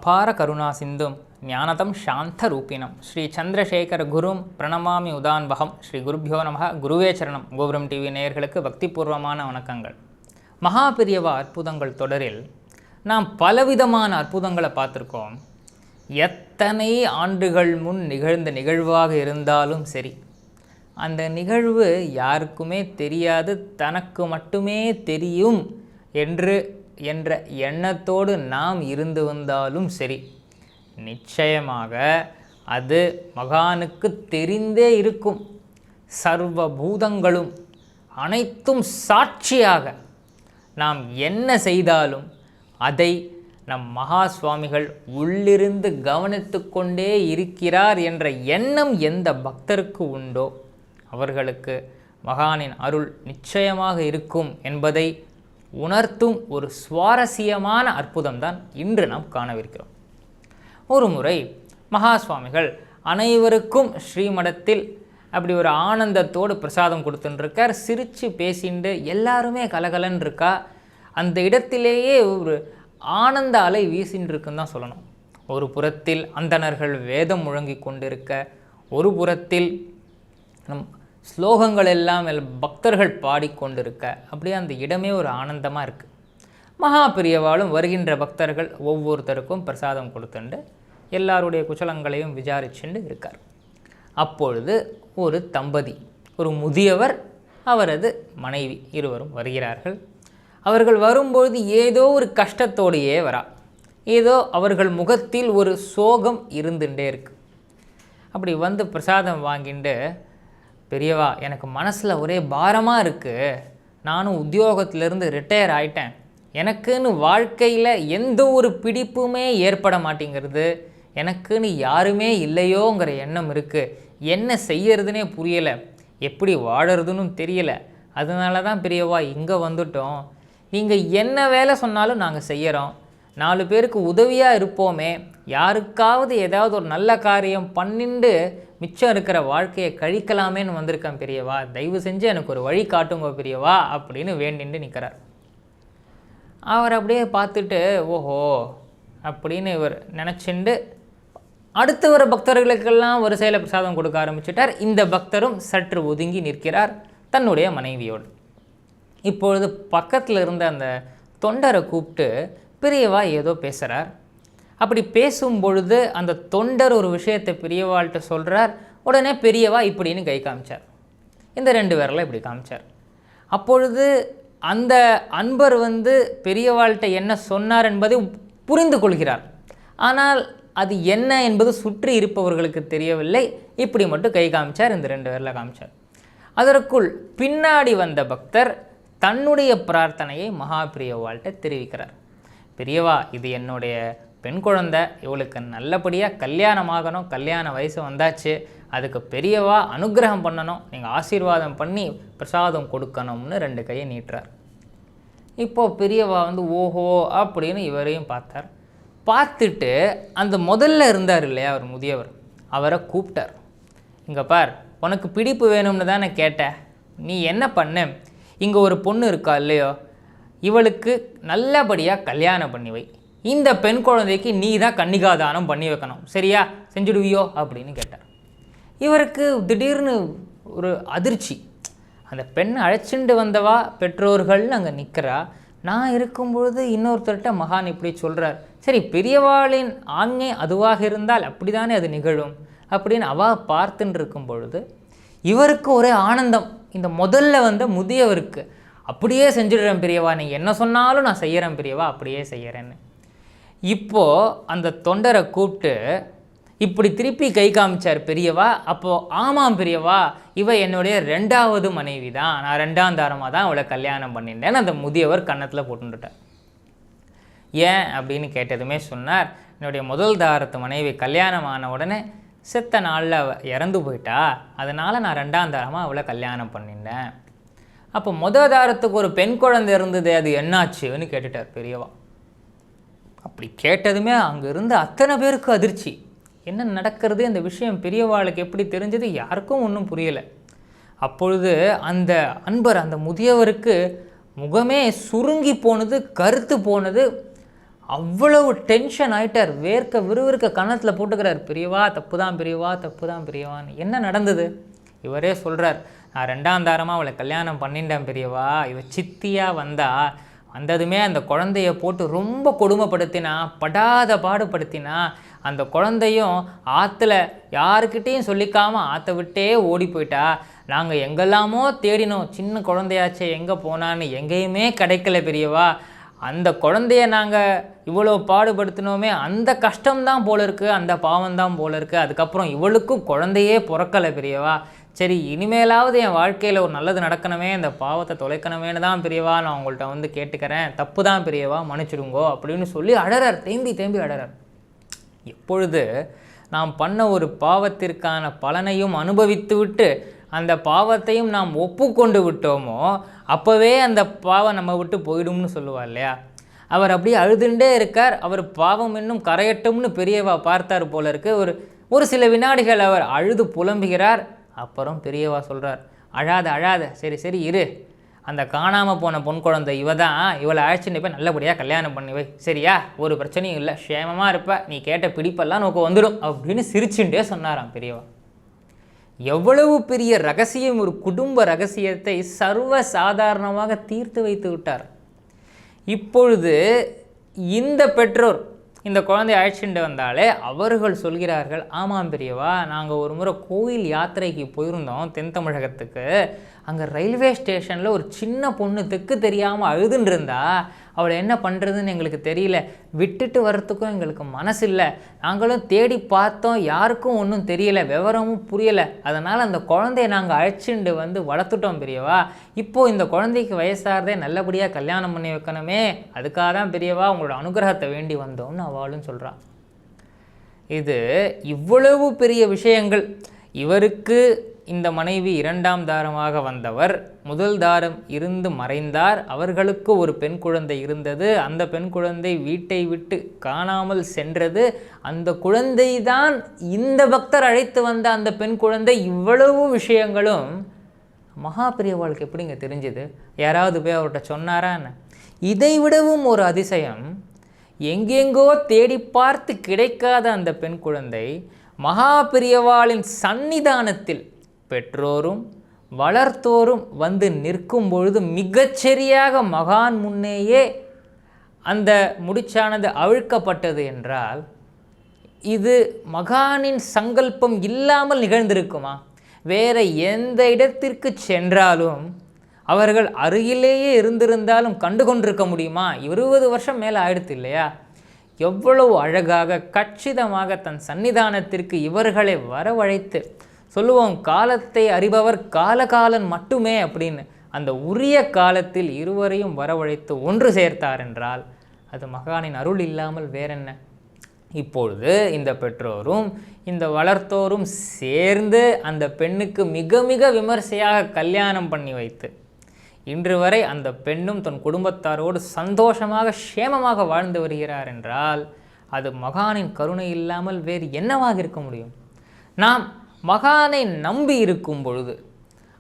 அபார கருணா சிந்தும் ஞானதம் சாந்த ரூபிணம் ஸ்ரீ சந்திரசேகர குரும் பிரணமாமி உதான்வகம். ஸ்ரீ குருபியோ நம. குருவே சரணம். கோபுரம் டிவி நேயர்களுக்கு பக்திபூர்வமான வணக்கங்கள். மகாபெரியவா அற்புதங்கள் தொடரில் நாம் பலவிதமான அற்புதங்களை பார்த்துருக்கோம். எத்தனை ஆண்டுகள் முன் நிகழ்ந்த நிகழ்வாக இருந்தாலும் சரி, அந்த நிகழ்வு யாருக்குமே தெரியாது, தனக்கு மட்டுமே தெரியும் என்ற எண்ணத்தோடு நாம் இருந்து வந்தாலும் சரி, நிச்சயமாக அது மகானுக்கு தெரிந்தே இருக்கும். சர்வ பூதங்களும் அனைத்தும் சாட்சியாக நாம் என்ன செய்தாலும் அதை நம் மகா சுவாமிகள் உள்ளிருந்து கவனித்து கொண்டே இருக்கிறார் என்ற எண்ணம் எந்த பக்தருக்கு உண்டோ அவர்களுக்கு மகானின் அருள் நிச்சயமாக இருக்கும் என்பதை உணர்த்தும் ஒரு சுவாரஸ்யமான அற்புதம்தான் இன்று நாம் காணவிருக்கிறோம். ஒரு முறை மகா சுவாமிகள் அனைவருக்கும் ஸ்ரீமடத்தில் அப்படி ஒரு ஆனந்தத்தோடு பிரசாதம் கொடுத்துட்டுருக்கார். சிரித்து பேசிண்டு எல்லாருமே கலகலன் இருக்கா. அந்த இடத்திலேயே ஒரு ஆனந்த அலை வீசின்னு இருக்குன்னு தான் சொல்லணும். ஒரு புறத்தில் அந்தணர்கள் வேதம் முழங்கி கொண்டிருக்க, ஒரு புறத்தில் ஸ்லோகங்கள் எல்லாம் பக்தர்கள் பாடிக்கொண்டிருக்க, அப்படியே அந்த இடமே ஒரு ஆனந்தமாக இருக்குது. மகா பெரியவாளும் வருகின்ற பக்தர்கள் ஒவ்வொருத்தருக்கும் பிரசாதம் கொடுத்துண்டு எல்லாருடைய குச்சலங்களையும் விசாரிச்சுண்டு இருக்கார். அப்பொழுது ஒரு தம்பதி, ஒரு முதியவர், அவரது மனைவி இருவரும் வருகிறார்கள். அவர்கள் வரும்பொழுது ஏதோ ஒரு கஷ்டத்தோடையே வரா. ஏதோ அவர்கள் முகத்தில் ஒரு சோகம் இருந்துகிட்டே இருக்கு. அப்படி வந்து பிரசாதம் வாங்கிட்டு, பெரியவா எனக்கு மனசில் ஒரே பாரமாக இருக்குது, நானும் உத்தியோகத்திலேருந்து ரிட்டையர் ஆகிட்டேன், எனக்குன்னு வாழ்க்கையில் எந்த ஒரு பிடிப்புமே ஏற்பட மாட்டேங்கிறது, எனக்குன்னு யாருமே இல்லையோங்கிற எண்ணம் இருக்குது, என்ன செய்யறதுனே புரியலை, எப்படி வாழறதுன்னு தெரியலை, அதனால தான் பெரியவா இங்கே வந்துட்டோம், நீங்கள் என்ன வேலை சொன்னாலும் நாங்கள் செய்கிறோம், 4 பேருக்கு உதவியாக இருப்போமே, யாருக்காவது ஏதாவது ஒரு நல்ல காரியம் பண்ணிண்டு மிச்சம் இருக்கிற வாழ்க்கையை கழிக்கலாமேன்னு வந்திருக்கேன் பெரியவா, தயவு செஞ்சு எனக்கு ஒரு வழி காட்டுங்க பெரியவா அப்படின்னு வேண்டிண்டு நிற்கிறார். அவர் அப்படியே பார்த்துட்டு ஓஹோ அப்படின்னு இவர் நினச்சிண்டு அடுத்து வர பக்தர்களுக்கெல்லாம் ஒரு செயல பிரசாதம் கொடுக்க ஆரம்பிச்சிட்டார். இந்த பக்தரும் சற்று ஒதுங்கி நிற்கிறார் தன்னுடைய மனைவியோடு. இப்பொழுது பக்கத்தில் இருந்த அந்த தொண்டரை கூப்பிட்டு பெரியவா ஏதோ பேசுகிறார். அப்படி பேசும் பொழுது அந்த தொண்டர் ஒரு விஷயத்தை பெரியவாள்கிட்ட சொல்கிறார். உடனே பெரியவா இப்படின்னு கை காமிச்சார், இந்த 2 பேரெல்லாம் இப்படி காமிச்சார். அப்பொழுது அந்த அன்பர் பெரியவாள்கிட்ட என்ன சொன்னார் என்பதை புரிந்து கொள்கிறார். ஆனால் அது என்ன என்பது சுற்றி இருப்பவர்களுக்கு தெரியவில்லை. இப்படி மட்டும் கை காமிச்சார், இந்த 2 பேரில் காமிச்சார். அதற்குள் பின்னாடி வந்த பக்தர் தன்னுடைய பிரார்த்தனையை மகா பெரியவாள்கிட்ட தெரிவிக்கிறார். பெரியவா, இது என்னுடைய பெண் குழந்தை, இவளுக்கு நல்லபடியாக கல்யாணமாகணும், கல்யாண வயசு வந்தாச்சு, அதுக்கு பெரியவா அனுகிரகம் பண்ணணும், நீங்கள் ஆசீர்வாதம் பண்ணி பிரசாதம் கொடுக்கணும்னு 2 கையை நீட்டுறார். இப்போது பெரியவா ஓஹோ அப்படின்னு இவரையும் பார்த்தார். பார்த்துட்டு அந்த முதல்ல இருந்தார் இல்லையா அவர் முதியவர், அவரை கூப்பிட்டார். இங்கே பார், உனக்கு பிடிப்பு வேணும்னு தானே கேட்டேன், நீ என்ன பண்ண, இங்கே ஒரு பொண்ணு இருக்கா இல்லையோ, இவளுக்கு நல்லபடியாக கல்யாணம் பண்ணி வை, இந்த பெண் குழந்தைக்கு நீ தான் கன்னிகாதானம் பண்ணி வைக்கணும், சரியா, செஞ்சுடுவியோ அப்படின்னு கேட்டார். இவருக்கு திடீர்னு ஒரு அதிர்ச்சி. அந்த பெண்ணை அழைச்சிட்டு வந்தவா பெற்றோர்கள்னு அங்கே நிற்கிறா, நான் இருக்கும்பொழுது இன்னொருத்தர்கிட்ட மகான் இப்படி சொல்கிறார், சரி பெரியவாளின் ஆண்மை அதுவாக இருந்தால் அப்படி தானே அது நிகழும் அப்படின்னு அவள் பார்த்துட்டு இருக்கும் பொழுது இவருக்கு ஒரே ஆனந்தம். இந்த முதல்ல முதியவருக்கு அப்படியே செஞ்சிடுறேன் பெரியவா, நீங்கள் என்ன சொன்னாலும் நான் செய்கிறேன் பெரியவா, அப்படியே செய்கிறேன்னு. இப்போது அந்த தொண்டரை கூப்பிட்டு இப்படி திருப்பி கை காமிச்சார் பெரியவா. அப்போது ஆமாம் பெரியவா, இவ என்னுடைய 2வது மனைவி தான், நான் 2ஆம் தாரமாக தான் அவளை கல்யாணம் பண்ணிட்டேன்னு அந்த முதியவர் கன்னத்தில் போட்டுட்டார். ஏன் அப்படின்னு கேட்டதுமே சொன்னார், என்னுடைய முதல் தாரத்து மனைவி கல்யாணம் ஆன உடனே செத்த நாளில் இறந்து போயிட்டா, அதனால் நான் 2ஆம் தாரமாக அவளை கல்யாணம் பண்ணிட்டேன். அப்போ முதல் தாரத்துக்கு ஒரு பெண் குழந்தை இருந்தது, அது என்னாச்சுன்னு கேட்டுட்டார் பெரியவா. அப்படி கேட்டதுமே அங்கே இருந்து அத்தனை பேருக்கு அதிர்ச்சி. என்ன நடக்கிறது, இந்த விஷயம் பெரியவாளுக்கு எப்படி தெரிஞ்சது, யாருக்கும் ஒன்றும் புரியலை. அப்பொழுது அந்த அன்பர், அந்த முதியவருக்கு முகமே சுருங்கி போனது, கருத்து போனது, அவ்வளவு டென்ஷன் ஆகிட்டார். வேர்க்க விறுவிறுக்க கன்னத்தில் போட்டுக்கிறார், பெரியவா தப்பு தான் பெரியவா, தப்பு தான் பெரியவான்னு. என்ன நடந்தது? இவரே சொல்கிறார், நான் 2ஆம் தாரமாக அவளை கல்யாணம் பண்ணிட்டேன் பெரியவா. இவ சித்தியாக வந்ததுமே அந்த குழந்தைய போட்டு ரொம்ப கொடுமைப்படுத்தினா, படாத பாடுபடுத்தினா. அந்த குழந்தையும் ஆற்றுல யாருக்கிட்டேயும் சொல்லிக்காமல் ஆற்ற விட்டே ஓடி போயிட்டா. நாங்கள் எங்கெல்லாமோ தேடினோம், சின்ன குழந்தையாச்சே எங்கே போனான்னு, எங்கேயுமே கிடைக்கல பெரியவா. அந்த குழந்தைய நாங்கள் இவ்வளோ பாடுபடுத்தினோமே, அந்த கஷ்டம்தான் போல இருக்குது, அந்த பாவம்தான் போல இருக்குது. அதுக்கப்புறம் இவளுக்கும் குழந்தையே பிறக்கலை பெரியவா. சரி, இனிமேலாவது என் வாழ்க்கையில் ஒரு நல்லது நடக்கணுமே, இந்த பாவத்தை தொலைக்கணுமேனு தான் பெரியவா நான் உங்கள்கிட்ட கேட்டுக்கிறேன். தப்பு தான் பெரியவா, மன்னிச்சிடுங்கோ அப்படின்னு சொல்லி அழறார், தேம்பி அழறார். எப்பொழுது நாம் பண்ண ஒரு பாவத்திற்கான பலனையும் அனுபவித்து விட்டு அந்த பாவத்தையும் நாம் ஒப்புக்கொண்டு விட்டோமோ, அப்போவே அந்த பாவம் நம்ம விட்டு போயிடும்னு சொல்லுவா இல்லையா? அவர் அப்படியே அழுதுண்டே இருக்கார். அவர் பாவம் இன்னும் கரையட்டும்னு பெரியவா பார்த்தார் போல இருக்கு. ஒரு சில வினாடிகள் அவர் அழுது புலம்புகிறார். அப்புறம் பெரியவா சொல்கிறார், அழாத, சரி இரு, அந்த காணாமல் போன பொன் குழந்தை இவ தான், இவளை அழைச்சிட்டு போய் நல்லபடியாக கல்யாணம் பண்ணி வை, சரியா? ஒரு பிரச்சனையும் இல்லை, க்ஷேமமாக இருப்ப, நீ கேட்ட பிடிப்பெல்லாம் நோக்க வந்துடும் அப்படின்னு சிரிச்சுட்டே சொன்னாராம் பெரியவா. எவ்வளவு பெரிய ரகசியம், ஒரு குடும்ப ரகசியத்தை சர்வ சாதாரணமாக தீர்த்து வைத்து விட்டார். இப்பொழுது இந்த பெற்றோர் இந்த குழந்தைய அழைச்சிட்டு வந்தாலே அவர்கள் சொல்கிறார்கள், ஆமாம் பெரியவா, நாங்கள் ஒரு முறை கோயில் யாத்திரைக்கு போயிருந்தோம் தென் தமிழகத்துக்கு. அங்கே ரயில்வே ஸ்டேஷனில் ஒரு சின்ன பொண்ணு தெற்கு தெரியாமல் அழுதுன்னு இருந்தா. அவளை என்ன பண்ணுறதுன்னு எங்களுக்கு தெரியல, விட்டுட்டு வர்றதுக்கும் எங்களுக்கு மனசு இல்லை. நாங்களும் தேடி பார்த்தோம், யாருக்கும் ஒன்றும் தெரியலை, விவரமும் புரியலை. அதனால் அந்த குழந்தைய நாங்கள் அழைச்சிட்டு வளர்த்துட்டோம் பெரியவா. இப்போது இந்த குழந்தைக்கு வயசாகிறதே நல்லபடியாக கல்யாணம் பண்ணி வைக்கணுமே, அதுக்காக தான் பெரியவா உங்களோட அனுகிரகத்தை வேண்டி வந்தோம்னு அவளும் சொல்கிறான். இது இவ்வளவு பெரிய விஷயங்கள். இவருக்கு இந்த மனைவி 2ஆம் தாரமாக வந்தவர், முதல் தாரம் இருந்து மறைந்தார். அவர்களுக்கு ஒரு பெண் குழந்தை இருந்தது. அந்த பெண் குழந்தை வீட்டை விட்டு காணாமல் சென்றது. அந்த குழந்தை தான் இந்த பக்தர் அழைத்து வந்த அந்த பெண் குழந்தை. இவ்வளவு விஷயங்களும் மகா பெரியவாளுக்கு எப்படிங்க தெரிஞ்சுது? யாராவது போய் அவர்கிட்ட சொன்னாரான்னு? இதை விடவும் ஒரு அதிசயம், எங்கெங்கோ தேடி பார்த்து கிடைக்காத அந்த பெண் குழந்தை மகா பெரியவாளின் சந்நிதானத்தில் பெற்றோரும் வளர்த்தோரும் நிற்கும் பொழுது மிகச்சரியாக மகான் முன்னேயே அந்த முடிச்சானது அவிழ்க்கப்பட்டது என்றால் இது மகானின் சங்கல்பம் இல்லாமல் நிகழ்ந்திருக்குமா? வேற எந்த இடத்திற்கு சென்றாலும் அவர்கள் அருகிலேயே இருந்திருந்தாலும் கண்டு கொண்டிருக்க முடியுமா? 20 வருஷம் மேலே ஆயிடுத்து இல்லையா? எவ்வளவு அழகாக கச்சிதமாக தன் சன்னிதானத்திற்கு இவர்களை வரவழைத்து, சொல்லுவோம் காலத்தை அறிபவர் காலகாலன் மட்டுமே அப்படின்னு, அந்த உரிய காலத்தில் இருவரையும் வரவழைத்து ஒன்று சேர்த்தார் என்றால் அது மகானின் அருள் இல்லாமல் வேறென்ன? இப்பொழுது இந்த பெற்றோரும் இந்த வளர்த்தோரும் சேர்ந்து அந்த பெண்ணுக்கு மிக மிக விமர்சையாக கல்யாணம் பண்ணி வைத்து இன்று வரை அந்த பெண்ணும் தன் குடும்பத்தாரோடு சந்தோஷமாக க்ஷேமமாக வாழ்ந்து வருகிறார் என்றால் அது மகானின் கருணை இல்லாமல் வேறு என்னவாக இருக்க முடியும்? நாம் மகானை நம்பி இருக்கும் பொழுது,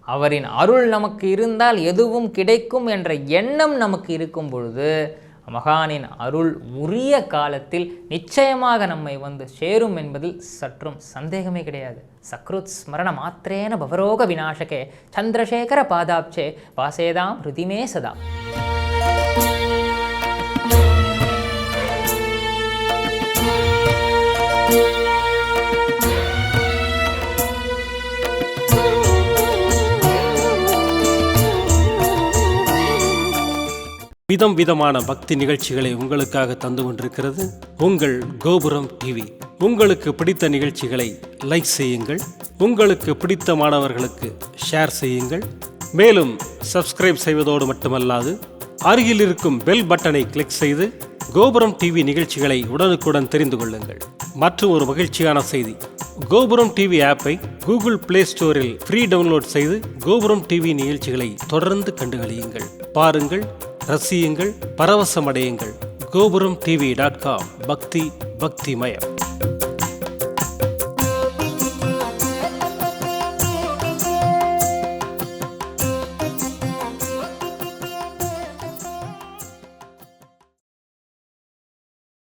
அவரின் அருள் நமக்கு இருந்தால் எதுவும் கிடைக்கும் என்ற எண்ணம் நமக்கு இருக்கும் பொழுது, மகானின் அருள் உரிய காலத்தில் நிச்சயமாக நம்மை சேரும் என்பதில் சற்றும் சந்தேகமே கிடையாது. சக்ருத் ஸ்மரண மாத்திரேன பவரோக விநாசகே சந்திரசேகர பாதாப்சே வாசேதாம் ஹிருதிமே சதா. விதம் விதமான பக்தி நிகழ்ச்சிகளை உங்களுக்காக தந்து கொண்டிருக்கிறது உங்கள் கோபுரம் டிவி. உங்களுக்கு பிடித்த நிகழ்ச்சிகளை லைக் செய்யுங்கள், உங்களுக்கு பிடித்த மாணவர்களுக்கு ஷேர் செய்யுங்கள். மேலும் சப்ஸ்கிரைப் செய்வதோடு மட்டுமல்லாது அருகில் இருக்கும் பெல் பட்டனை கிளிக் செய்து கோபுரம் டிவி நிகழ்ச்சிகளை உடனுக்குடன் தெரிந்து கொள்ளுங்கள். மற்றும் ஒரு மகிழ்ச்சியான செய்தி, கோபுரம் டிவி ஆப்பை கூகுள் பிளே ஸ்டோரில் ஃப்ரீ டவுன்லோட் செய்து கோபுரம் டிவி நிகழ்ச்சிகளை தொடர்ந்து கண்டுகளியுங்கள், பாருங்கள், ரசியுங்கள், பரவசமடையுங்கள். gopuramtv.com பக்தி பக்திமயம்.